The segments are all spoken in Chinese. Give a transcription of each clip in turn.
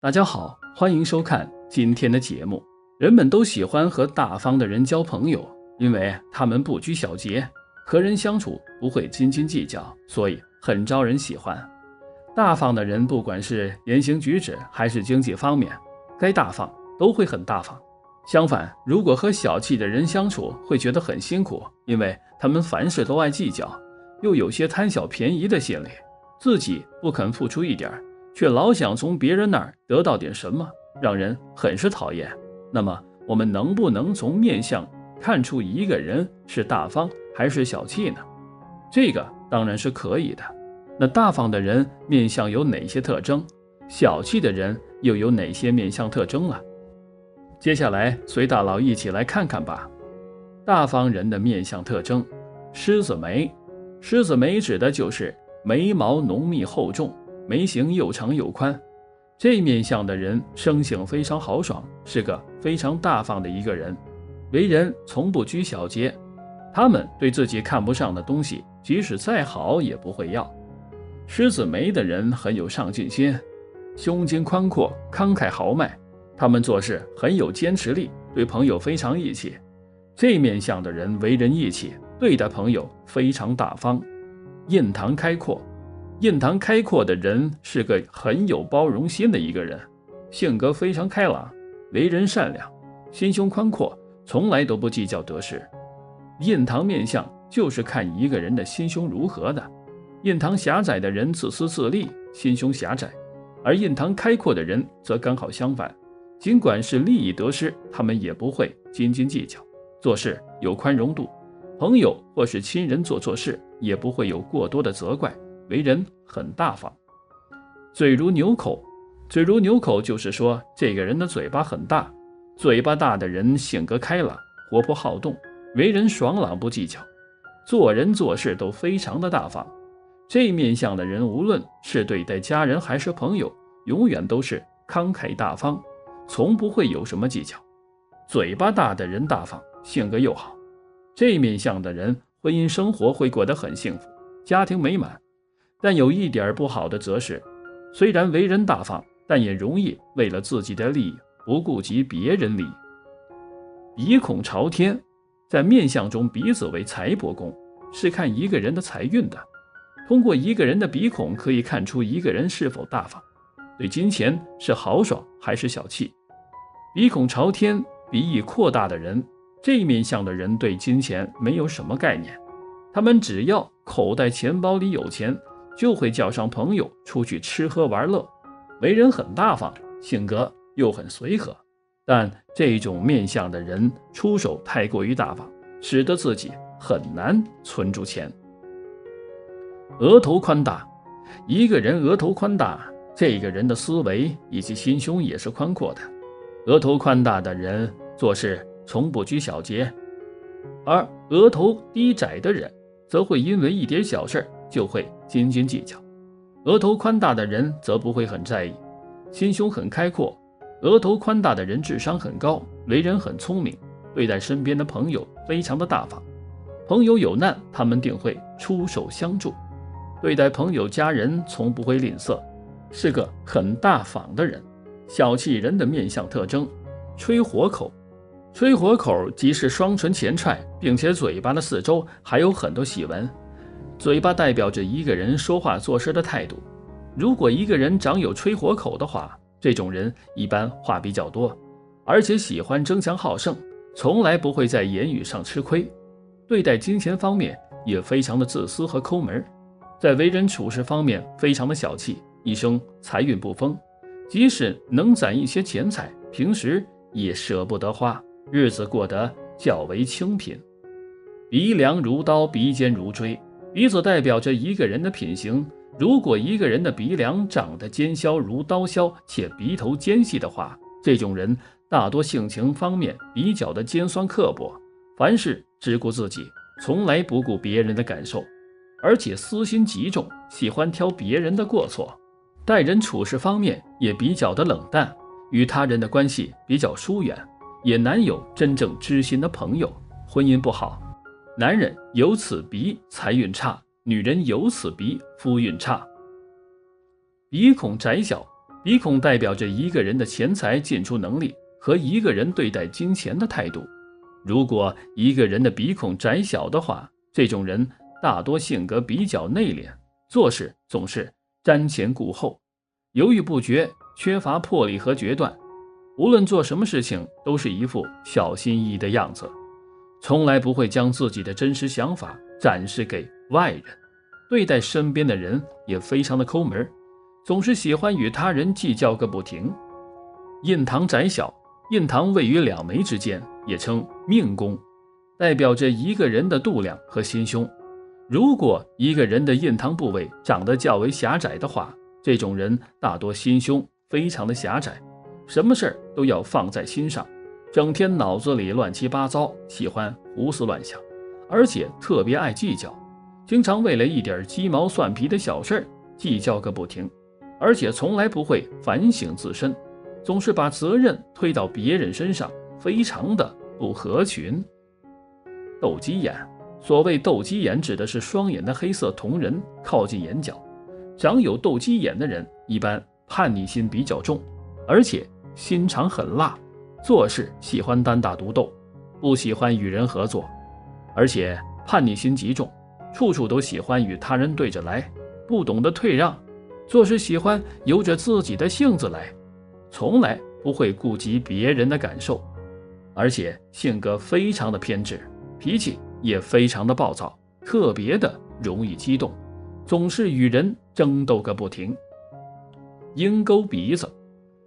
大家好，欢迎收看今天的节目。人们都喜欢和大方的人交朋友，因为他们不拘小节，和人相处不会斤斤计较，所以很招人喜欢。大方的人不管是言行举止还是经济方面，该大方都会很大方。相反，如果和小气的人相处，会觉得很辛苦，因为他们凡事都爱计较，又有些贪小便宜的心理，自己不肯付出一点，却老想从别人那儿得到点什么，让人很是讨厌。那么我们能不能从面相看出一个人是大方还是小气呢？这个当然是可以的。那大方的人面相有哪些特征？小气的人又有哪些面相特征啊？接下来随大佬一起来看看吧。大方人的面相特征：狮子眉。狮子眉指的就是眉毛浓密厚重，眉形又长又宽。这面相的人生性非常豪爽，是个非常大方的一个人，为人从不拘小节。他们对自己看不上的东西，即使再好也不会要。狮子眉的人很有上进心，胸襟宽阔，慷慨豪迈。他们做事很有坚持力，对朋友非常义气。这面相的人为人义气，对待朋友非常大方。印堂开阔。印堂开阔的人是个很有包容心的一个人，性格非常开朗，为人善良，心胸宽阔，从来都不计较得失。印堂面相就是看一个人的心胸如何的。印堂狭窄的人自私自利，心胸狭窄，而印堂开阔的人则刚好相反，尽管是利益得失，他们也不会斤斤计较，做事有宽容度，朋友或是亲人做错事也不会有过多的责怪，为人很大方。嘴如牛口。嘴如牛口就是说这个人的嘴巴很大。嘴巴大的人性格开朗，活泼好动，为人爽朗不计较，做人做事都非常的大方。这面相的人无论是对待家人还是朋友，永远都是慷慨大方，从不会有什么计较。嘴巴大的人大方，性格又好，这面相的人婚姻生活会过得很幸福，家庭美满。但有一点不好的则是，虽然为人大方，但也容易为了自己的利益不顾及别人利益。鼻孔朝天。在面相中，鼻子为财帛宫，是看一个人的财运的。通过一个人的鼻孔可以看出一个人是否大方，对金钱是豪爽还是小气。鼻孔朝天，鼻翼扩大的人，这一面相的人对金钱没有什么概念，他们只要口袋钱包里有钱，就会叫上朋友出去吃喝玩乐，为人很大方，性格又很随和。但这种面相的人出手太过于大方，使得自己很难存住钱。额头宽大。一个人额头宽大，这个人的思维以及心胸也是宽阔的。额头宽大的人做事从不拘小节，而额头低窄的人则会因为一点小事就会斤斤计较。额头宽大的人则不会很在意，心胸很开阔。额头宽大的人智商很高，为人很聪明，对待身边的朋友非常的大方。朋友有难，他们定会出手相助，对待朋友家人从不会吝啬，是个很大方的人。小气人的面相特征：吹火口。吹火口即是双唇前踹，并且嘴巴的四周还有很多细纹。嘴巴代表着一个人说话做事的态度。如果一个人长有吹火口的话，这种人一般话比较多，而且喜欢争强好胜，从来不会在言语上吃亏。对待金钱方面也非常的自私和抠门，在为人处事方面非常的小气，一生财运不丰，即使能攒一些钱财，平时也舍不得花，日子过得较为清贫。鼻梁如刀，鼻尖如锥。鼻子代表着一个人的品行，如果一个人的鼻梁长得尖削如刀削，且鼻头尖细的话，这种人大多性情方面比较的尖酸刻薄，凡事只顾自己，从来不顾别人的感受，而且私心极重，喜欢挑别人的过错。待人处事方面也比较的冷淡，与他人的关系比较疏远，也难有真正知心的朋友。婚姻不好，男人有此鼻财运差，女人有此鼻夫运差。鼻孔窄小。鼻孔代表着一个人的钱财进出能力和一个人对待金钱的态度。如果一个人的鼻孔窄小的话，这种人大多性格比较内敛，做事总是瞻前顾后，犹豫不决，缺乏魄力和决断。无论做什么事情都是一副小心翼翼的样子，从来不会将自己的真实想法展示给外人。对待身边的人也非常的抠门，总是喜欢与他人计较个不停。印堂窄小，印堂位于两眉之间，也称命宫，代表着一个人的度量和心胸。如果一个人的印堂部位长得较为狭窄的话，这种人大多心胸非常的狭窄，什么事儿都要放在心上，整天脑子里乱七八糟，喜欢胡思乱想，而且特别爱计较，经常为了一点鸡毛蒜皮的小事儿计较个不停，而且从来不会反省自身，总是把责任推到别人身上，非常的不合群。斗鸡眼，所谓斗鸡眼指的是双眼的黑色瞳仁靠近眼角，长有斗鸡眼的人一般叛逆心比较重，而且心肠很辣，做事喜欢单打独斗，不喜欢与人合作，而且叛逆心极重，处处都喜欢与他人对着来，不懂得退让，做事喜欢由着自己的性子来，从来不会顾及别人的感受，而且性格非常的偏执，脾气也非常的暴躁，特别的容易激动，总是与人争斗个不停。鹰钩鼻子，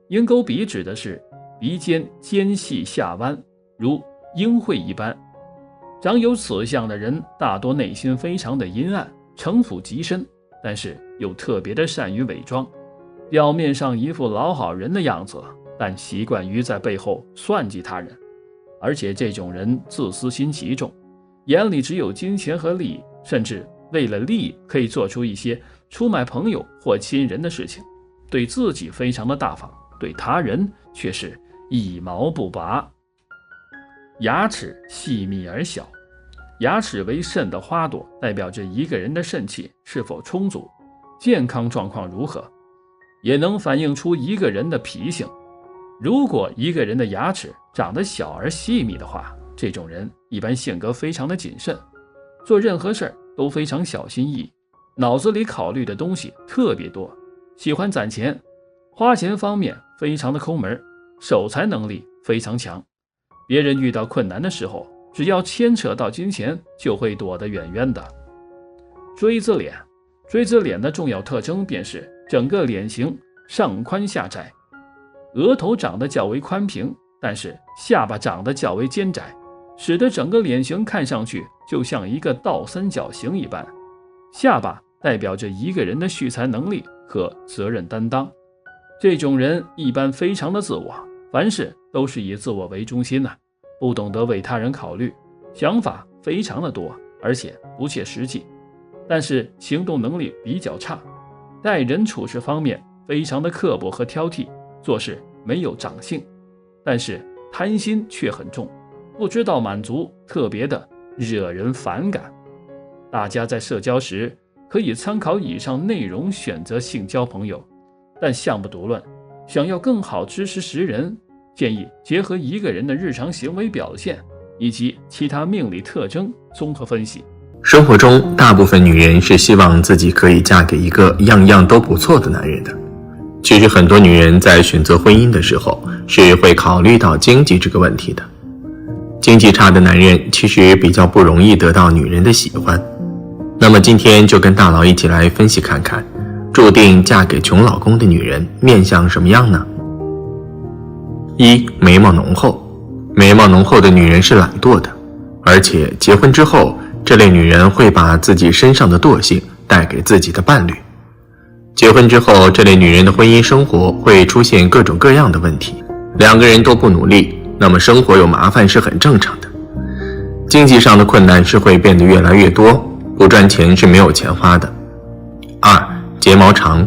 鹰钩鼻指的是鼻尖尖细下弯，如鹰喙一般。长有此象的人大多内心非常的阴暗，城府极深，但是又特别的善于伪装，表面上一副老好人的样子，但习惯于在背后算计他人，而且这种人自私心极重，眼里只有金钱和利益，甚至为了利益可以做出一些出卖朋友或亲人的事情，对自己非常的大方，对他人却是一毛不拔。牙齿细密而小，牙齿为肾的花朵，代表着一个人的肾气是否充足，健康状况如何，也能反映出一个人的脾性。如果一个人的牙齿长得小而细密的话，这种人一般性格非常的谨慎，做任何事都非常小心翼翼，脑子里考虑的东西特别多，喜欢攒钱，花钱方面非常的抠门，守财能力非常强。别人遇到困难的时候，只要牵扯到金钱，就会躲得远远的。锥子脸，锥子脸的重要特征便是整个脸型上宽下窄，额头长得较为宽平，但是下巴长得较为尖窄，使得整个脸型看上去就像一个倒三角形一般。下巴代表着一个人的蓄财能力和责任担当。这种人一般非常的自我，凡事都是以自我为中心不懂得为他人考虑，想法非常的多，而且不切实际，但是行动能力比较差，待人处事方面非常的刻薄和挑剔，做事没有长性，但是贪心却很重，不知道满足，特别的惹人反感。大家在社交时可以参考以上内容选择性交朋友，但项不独论，想要更好知识识人，建议结合一个人的日常行为表现以及其他命理特征综合分析。生活中大部分女人是希望自己可以嫁给一个样样都不错的男人的。其实很多女人在选择婚姻的时候是会考虑到经济这个问题的。经济差的男人其实比较不容易得到女人的喜欢。那么今天就跟大佬一起来分析看看，注定嫁给穷老公的女人面相什么样呢？一、眉毛浓厚。眉毛浓厚的女人是懒惰的，而且结婚之后，这类女人会把自己身上的惰性带给自己的伴侣。结婚之后，这类女人的婚姻生活会出现各种各样的问题，两个人都不努力，那么生活有麻烦是很正常的。经济上的困难是会变得越来越多，不赚钱是没有钱花的。二、睫毛长。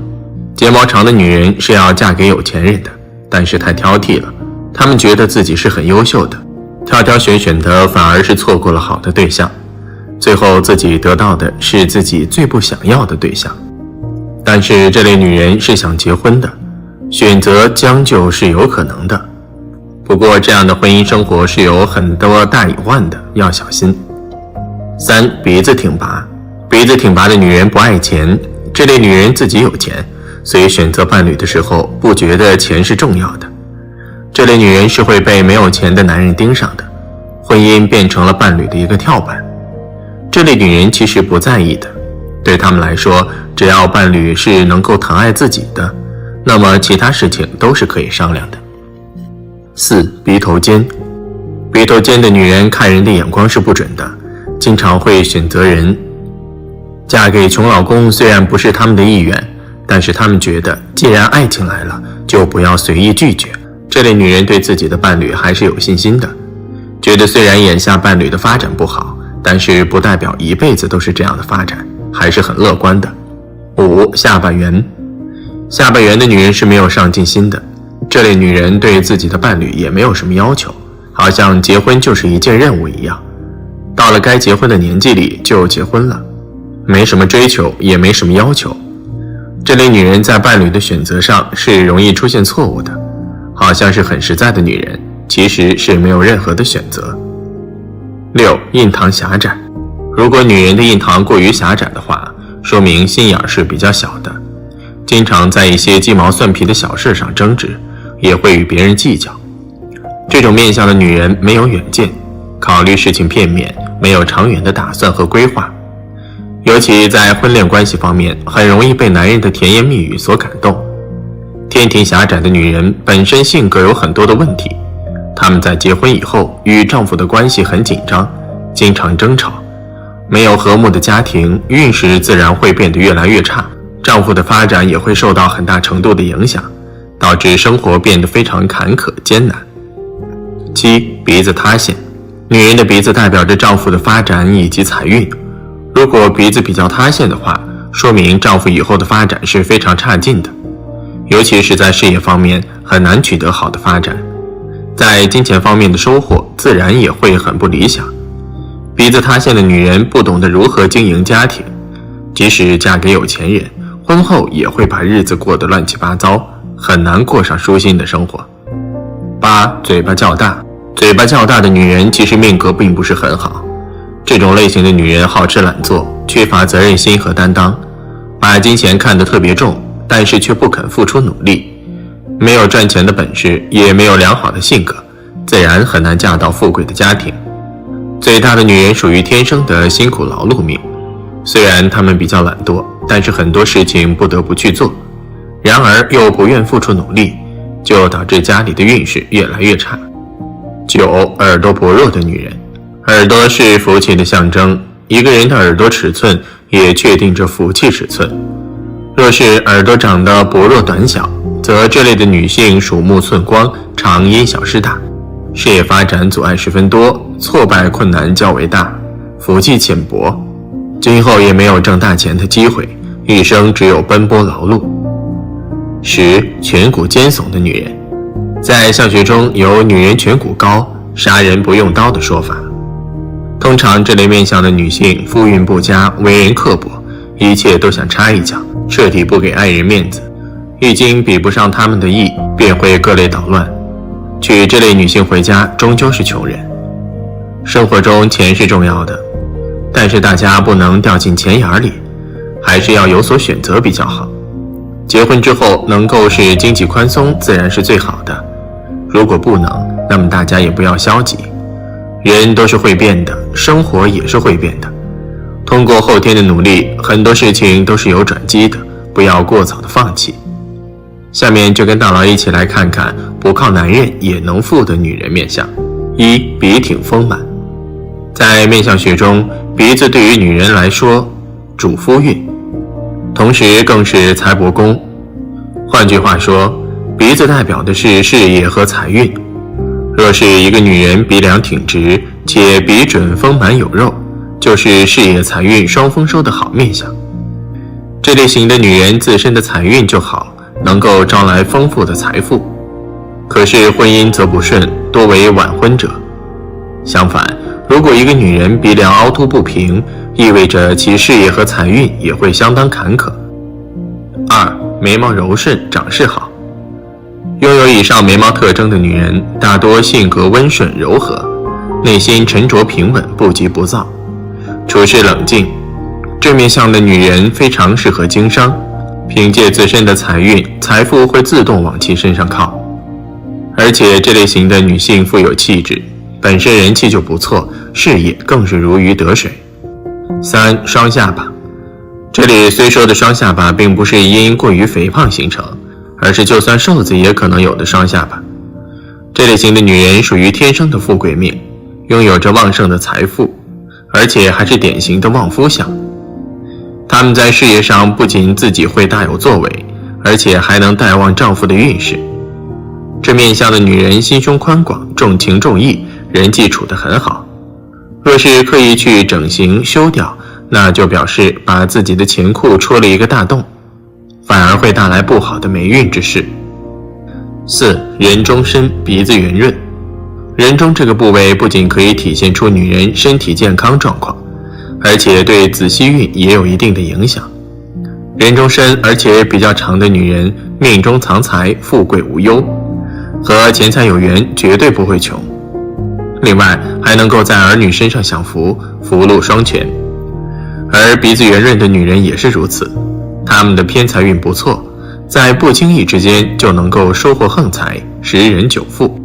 睫毛长的女人是要嫁给有钱人的，但是太挑剔了，她们觉得自己是很优秀的，挑挑选选的反而是错过了好的对象，最后自己得到的是自己最不想要的对象。但是这类女人是想结婚的，选择将就是有可能的。不过这样的婚姻生活是有很多大隐患的，要小心。3. 鼻子挺拔。鼻子挺拔的女人不爱钱，这类女人自己有钱，所以选择伴侣的时候不觉得钱是重要的。这类女人是会被没有钱的男人盯上的，婚姻变成了伴侣的一个跳板。这类女人其实不在意的，对她们来说，只要伴侣是能够疼爱自己的，那么其他事情都是可以商量的。4. 鼻头尖。鼻头尖的女人看人的眼光是不准的，经常会选择人。嫁给穷老公虽然不是他们的意愿，但是他们觉得既然爱情来了，就不要随意拒绝。这类女人对自己的伴侣还是有信心的，觉得虽然眼下伴侣的发展不好，但是不代表一辈子都是这样的发展，还是很乐观的。5. 下巴圆。下巴圆的女人是没有上进心的，这类女人对自己的伴侣也没有什么要求，好像结婚就是一件任务一样，到了该结婚的年纪里就结婚了，没什么追求，也没什么要求。这类女人在伴侣的选择上是容易出现错误的，好像是很实在的女人，其实是没有任何的选择。6. 印堂狭窄。如果女人的印堂过于狭窄的话，说明心眼是比较小的，经常在一些鸡毛蒜皮的小事上争执，也会与别人计较。这种面相的女人没有远见，考虑事情片面，没有长远的打算和规划。尤其在婚恋关系方面，很容易被男人的甜言蜜语所感动。天庭狭窄的女人本身性格有很多的问题，她们在结婚以后与丈夫的关系很紧张，经常争吵，没有和睦的家庭，运势自然会变得越来越差，丈夫的发展也会受到很大程度的影响，导致生活变得非常坎坷艰难。7. 鼻子塌陷。女人的鼻子代表着丈夫的发展以及财运，如果鼻子比较塌陷的话，说明丈夫以后的发展是非常差劲的，尤其是在事业方面很难取得好的发展，在金钱方面的收获自然也会很不理想。鼻子塌陷的女人不懂得如何经营家庭，即使嫁给有钱人，婚后也会把日子过得乱七八糟，很难过上舒心的生活。8. 嘴巴较大。嘴巴较大的女人其实命格并不是很好，这种类型的女人好吃懒做，缺乏责任心和担当，把金钱看得特别重，但是却不肯付出努力，没有赚钱的本事，也没有良好的性格，自然很难嫁到富贵的家庭。嘴大的女人属于天生的辛苦劳碌命，虽然她们比较懒惰，但是很多事情不得不去做，然而又不愿付出努力，就导致家里的运势越来越差。9. 耳朵薄弱的女人。耳朵是福气的象征，一个人的耳朵尺寸也确定着福气尺寸。若是耳朵长得薄弱短小，则这类的女性鼠目寸光，常因小失大，事业发展阻碍十分多，挫败困难较为大，福气浅薄，今后也没有挣大钱的机会，一生只有奔波劳碌。10. 颧骨尖耸的女人。在相学中有女人颧骨高，杀人不用刀的说法。通常这类面相的女性夫运不佳，为人刻薄，一切都想插一脚，彻底不给爱人面子，一经比不上他们的意，便会各类捣乱。娶这类女性回家终究是穷人。生活中钱是重要的，但是大家不能掉进钱眼里，还是要有所选择比较好。结婚之后能够是经济宽松，自然是最好的，如果不能，那么大家也不要消极，人都是会变的，生活也是会变的，通过后天的努力，很多事情都是有转机的，不要过早的放弃。下面就跟大佬一起来看看不靠男人也能富的女人面相。1. 鼻挺丰满。在面相学中，鼻子对于女人来说主夫运，同时更是财帛宫。换句话说，鼻子代表的是事业和财运。若是一个女人鼻梁挺直，且鼻准丰满有肉，就是事业财运双丰收的好面相。这类型的女人自身的财运就好，能够招来丰富的财富。可是婚姻则不顺，多为晚婚者。相反，如果一个女人鼻梁凹凸不平，意味着其事业和财运也会相当坎坷。2. 眉毛柔顺，长势好。拥有以上眉毛特征的女人，大多性格温顺柔和，内心沉着平稳，不急不躁，处事冷静。这面相的女人非常适合经商，凭借自身的财运，财富会自动往其身上靠。而且这类型的女性富有气质，本身人气就不错，事业更是如鱼得水。3. 双下巴。这里虽说的双下巴并不是因过于肥胖形成，而是就算瘦子也可能有的双下巴。这类型的女人属于天生的富贵命，拥有着旺盛的财富，而且还是典型的旺夫相。她们在事业上不仅自己会大有作为，而且还能带旺丈夫的运势。这面相的女人心胸宽广，重情重义，人际处得很好。若是刻意去整形修掉，那就表示把自己的钱库戳了一个大洞，反而会带来不好的霉运之事。4. 人中深，鼻子圆润。人中这个部位不仅可以体现出女人身体健康状况，而且对子息运也有一定的影响。人中深而且比较长的女人，命中藏财，富贵无忧，和钱财有缘，绝对不会穷。另外还能够在儿女身上享福，福禄双全。而鼻子圆润的女人也是如此，她们的偏财运不错，在不经意之间就能够收获横财，10人9富。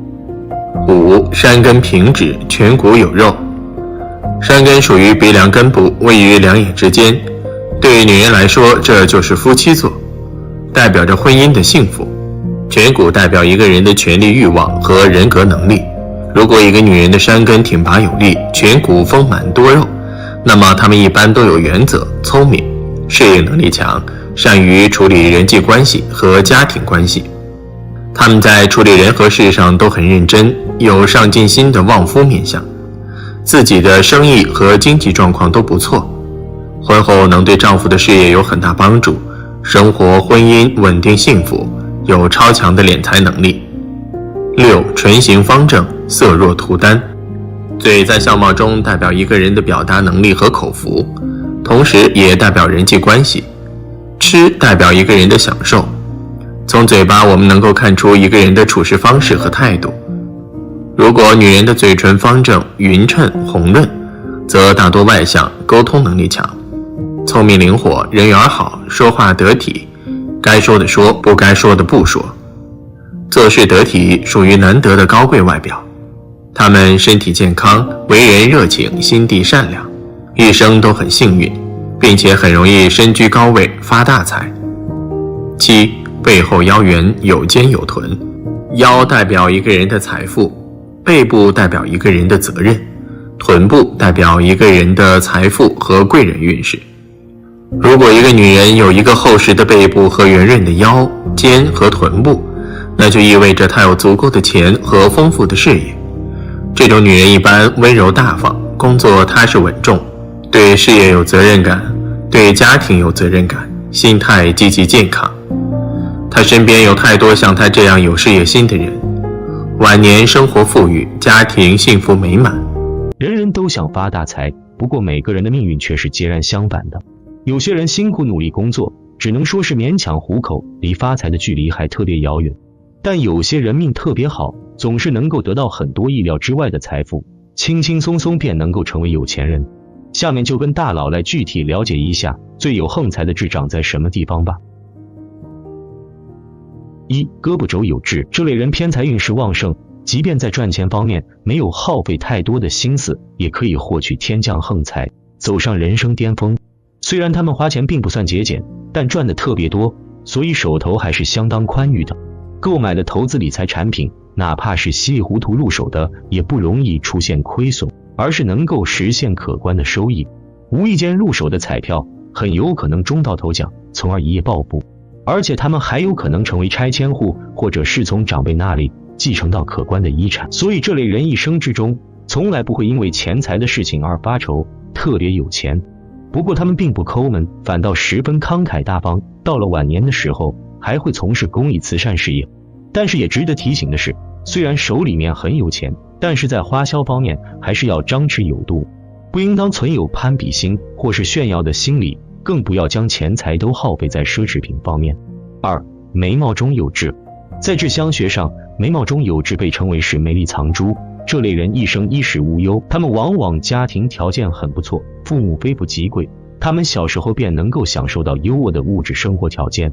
5. 山根平直，颧骨有肉。山根属于鼻梁根部，位于两眼之间，对女人来说这就是夫妻座，代表着婚姻的幸福。颧骨代表一个人的权力欲望和人格能力。如果一个女人的山根挺拔有力，颧骨丰满多肉，那么她们一般都有原则，聪明，适应能力强，善于处理人际关系和家庭关系。她们在处理人和事上都很认真，有上进心的旺夫面相，自己的生意和经济状况都不错，婚后能对丈夫的事业有很大帮助，生活婚姻稳定幸福，有超强的敛财能力。6. 唇形方正，色若涂丹。嘴在相貌中代表一个人的表达能力和口福，同时也代表人际关系。吃代表一个人的享受，从嘴巴我们能够看出一个人的处事方式和态度。如果女人的嘴唇方正、匀称、红润，则大多外向，沟通能力强，聪明灵活，人缘好，说话得体，该说的说，不该说的不说，做事得体，属于难得的高贵外表。她们身体健康，为人热情，心地善良，一生都很幸运，并且很容易身居高位，发大财。7. 背后腰圆，有肩有臀。腰代表一个人的财富，背部代表一个人的责任，臀部代表一个人的财富和贵人运势。如果一个女人有一个厚实的背部和圆润的腰、肩和臀部，那就意味着她有足够的钱和丰富的事业。这种女人一般温柔大方，工作踏实稳重，对事业有责任感，对家庭有责任感，心态积极健康。她身边有太多像她这样有事业心的人，晚年生活富裕，家庭幸福美满。人人都想发大财，不过每个人的命运却是截然相反的。有些人辛苦努力工作，只能说是勉强糊口，离发财的距离还特别遥远。但有些人命特别好，总是能够得到很多意料之外的财富，轻轻松松便能够成为有钱人。下面就跟大佬来具体了解一下最有横财的痣长在什么地方吧。1. 胳膊肘有痣，这类人偏财运势旺盛，即便在赚钱方面没有耗费太多的心思，也可以获取天降横财，走上人生巅峰。虽然他们花钱并不算节俭，但赚的特别多，所以手头还是相当宽裕的。购买的投资理财产品，哪怕是稀里糊涂入手的，也不容易出现亏损，而是能够实现可观的收益。无意间入手的彩票，很有可能中到头奖，从而一夜暴富。而且他们还有可能成为拆迁户，或者是从长辈那里继承到可观的遗产。所以这类人一生之中，从来不会因为钱财的事情而发愁，特别有钱。不过他们并不抠门，反倒十分慷慨大方，到了晚年的时候，还会从事公益慈善事业。但是也值得提醒的是，虽然手里面很有钱，但是在花销方面还是要张弛有度，不应当存有攀比心或是炫耀的心理，更不要将钱财都耗费在奢侈品方面。2. 眉毛中有痣。在智商学上，眉毛中有痣被称为是魅力藏珠。这类人一生衣食无忧，他们往往家庭条件很不错，父母非富即贵，他们小时候便能够享受到优渥的物质生活条件。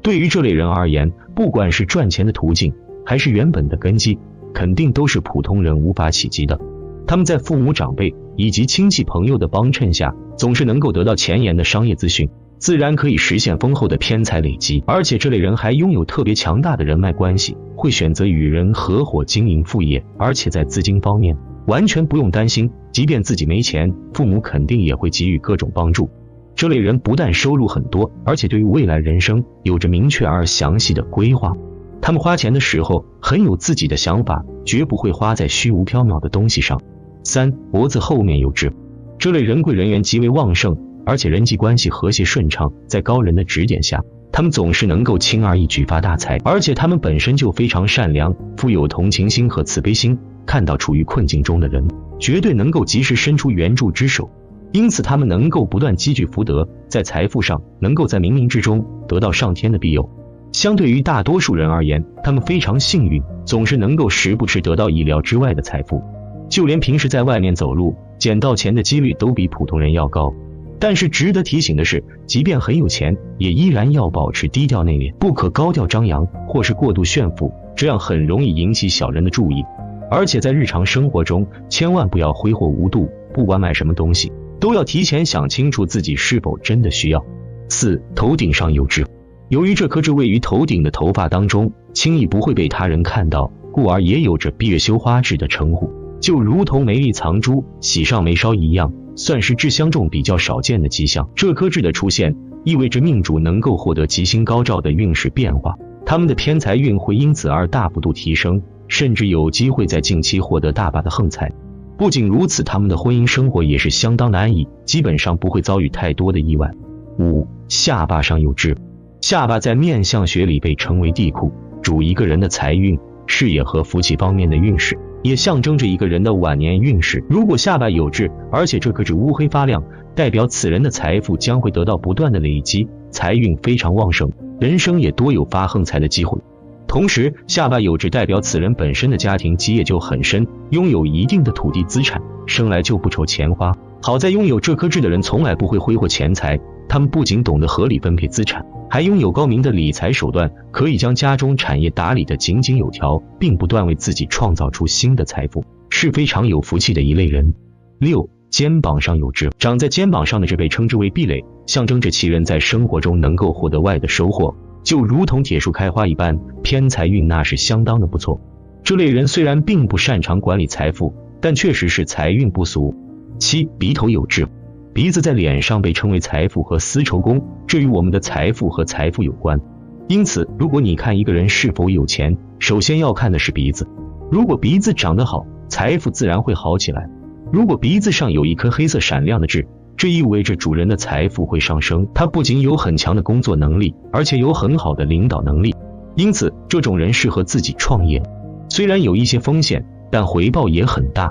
对于这类人而言，不管是赚钱的途径，还是原本的根基，肯定都是普通人无法企及的。他们在父母长辈以及亲戚朋友的帮衬下，总是能够得到前沿的商业资讯，自然可以实现丰厚的偏财累积。而且这类人还拥有特别强大的人脉关系，会选择与人合伙经营副业，而且在资金方面完全不用担心，即便自己没钱，父母肯定也会给予各种帮助。这类人不但收入很多，而且对于未来人生有着明确而详细的规划。他们花钱的时候很有自己的想法，绝不会花在虚无缥缈的东西上。3. 脖子后面有痣。这类人贵人缘极为旺盛，而且人际关系和谐顺畅，在高人的指点下，他们总是能够轻而易举发大财。而且他们本身就非常善良，富有同情心和慈悲心，看到处于困境中的人，绝对能够及时伸出援助之手。因此他们能够不断积聚福德，在财富上能够在冥冥之中得到上天的庇佑。相对于大多数人而言，他们非常幸运，总是能够时不时得到意料之外的财富。就连平时在外面走路捡到钱的几率都比普通人要高。但是值得提醒的是，即便很有钱，也依然要保持低调内敛，不可高调张扬或是过度炫富，这样很容易引起小人的注意。而且在日常生活中，千万不要挥霍无度，不管买什么东西都要提前想清楚自己是否真的需要。4. 头顶上有痣。由于这颗痣位于头顶的头发当中，轻易不会被他人看到，故而也有着闭月羞花痣的称呼，就如同眉里藏珠、喜上眉梢一样，算是痣相中比较少见的迹象。这颗痣的出现意味着命主能够获得吉星高照的运势变化，他们的偏财运会因此而大幅度提升，甚至有机会在近期获得大把的横财。不仅如此，他们的婚姻生活也是相当的安逸，基本上不会遭遇太多的意外。5. 下巴上有痣。下巴在面相学里被称为地库，主一个人的财运、事业和福气方面的运势，也象征着一个人的晚年运势。如果下巴有痣，而且这颗痣乌黑发亮，代表此人的财富将会得到不断的累积，财运非常旺盛，人生也多有发横财的机会。同时，下巴有痣代表此人本身的家庭基业就很深，拥有一定的土地资产，生来就不愁钱花。好在拥有这颗痣的人从来不会挥霍钱财，他们不仅懂得合理分配资产，还拥有高明的理财手段，可以将家中产业打理得井井有条，并不断为自己创造出新的财富，是非常有福气的一类人。6. 肩膀上有痣。长在肩膀上的痣被称之为壁垒，象征着其人在生活中能够获得外的收获，就如同铁树开花一般，偏财运那是相当的不错。这类人虽然并不擅长管理财富，但确实是财运不俗。7. 鼻头有痣。鼻子在脸上被称为财富和丝绸宫，这与我们的财富和财富有关。因此，如果你看一个人是否有钱，首先要看的是鼻子。如果鼻子长得好，财富自然会好起来。如果鼻子上有一颗黑色闪亮的痣，这意味着主人的财富会上升，他不仅有很强的工作能力，而且有很好的领导能力。因此，这种人适合自己创业，虽然有一些风险，但回报也很大。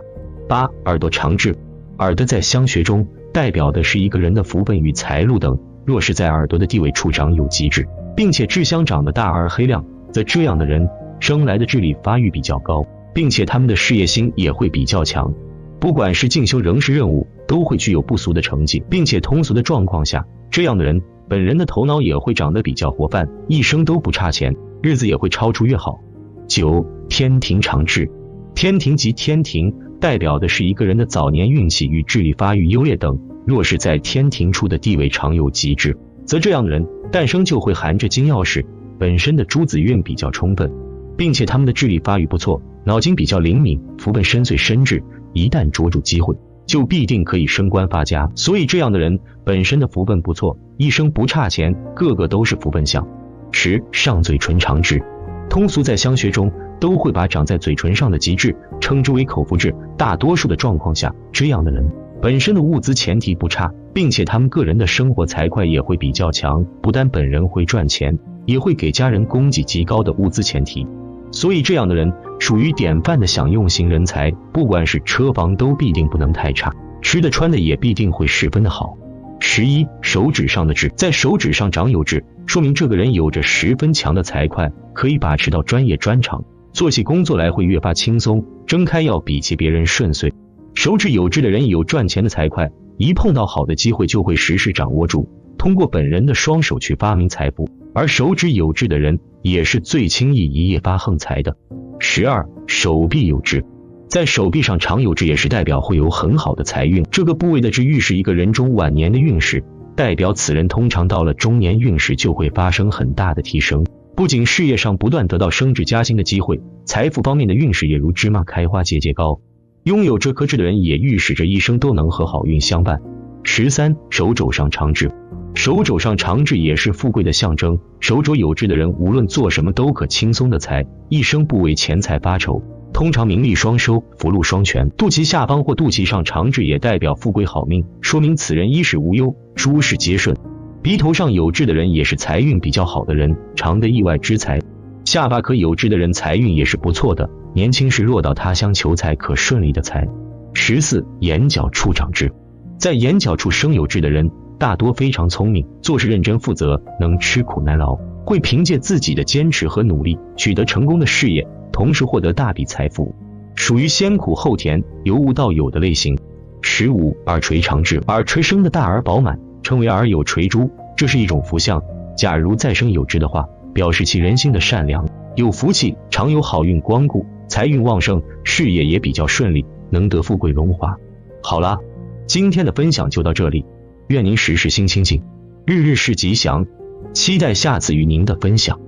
8. 耳朵长痣。耳朵在相学中代表的是一个人的福分与财路等，若是在耳朵的地位处长有吉痣，并且痣相长得大而黑亮，则这样的人生来的智力发育比较高，并且他们的事业心也会比较强，不管是进修仍是任务，都会具有不俗的成绩，并且通俗的状况下，这样的人本人的头脑也会长得比较活泛，一生都不差钱，日子也会超出越好。9. 天庭长痣。天庭及天庭代表的是一个人的早年运气与智力发育优劣等，若是在天庭处的地位常有吉痣，则这样的人诞生就会含着金钥匙，本身的珠子运比较充分，并且他们的智力发育不错，脑筋比较灵敏，福分深邃深挚，一旦捉住机会，就必定可以升官发家。所以这样的人本身的福分不错，一生不差钱，个个都是福分相。10. 上嘴唇长痣。通俗在相学中都会把长在嘴唇上的吉痣称之为口福痣，大多数的状况下，这样的人本身的物资前提不差，并且他们个人的生活财会也会比较强，不但本人会赚钱，也会给家人供给极高的物资前提。所以这样的人属于典范的享用型人才，不管是车房都必定不能太差，吃的穿的也必定会十分的好。11. 手指上的痣。在手指上长有痣，说明这个人有着十分强的财会，可以把持到专业专长，做起工作来会越发轻松，睁开要比起别人顺遂。手指有痣的人有赚钱的财会，一碰到好的机会就会实时掌握住，通过本人的双手去发明财富，而手指有痣的人也是最轻易一夜发横财的。12. 手臂有痣，在手臂上常有痣也是代表会有很好的财运，这个部位的痣预示一个人中晚年的运势，代表此人通常到了中年运势就会发生很大的提升，不仅事业上不断得到升职加薪的机会，财富方面的运势也如芝麻开花节节高。拥有这颗痣的人也预示着一生都能和好运相伴。13. 手肘上长痣，手肘上长痣也是富贵的象征，手肘有痣的人无论做什么都可轻松的财，一生不为钱财发愁，通常名利双收，福禄双全。肚脐下方或肚脐上长痣也代表富贵好命，说明此人衣食无忧，诸事皆顺。鼻头上有痣的人也是财运比较好的人，常得意外之财。下巴可有痣的人财运也是不错的，年轻时落到他乡求财可顺利的财。14. 眼角处长痣，在眼角处生有痣的人大多非常聪明，做事认真负责，能吃苦耐劳，会凭借自己的坚持和努力取得成功的事业，同时获得大笔财富，属于先苦后甜，由无到有的类型。15. 耳垂长痣，耳垂生的大而饱满，称为耳有垂珠，这是一种福相，假如再生有痣的话，表示其人心的善良，有福气，常有好运光顾，财运旺盛，事业也比较顺利，能得富贵荣华。好啦，今天的分享就到这里，愿您时时心清静，日日是吉祥，期待下次与您的分享。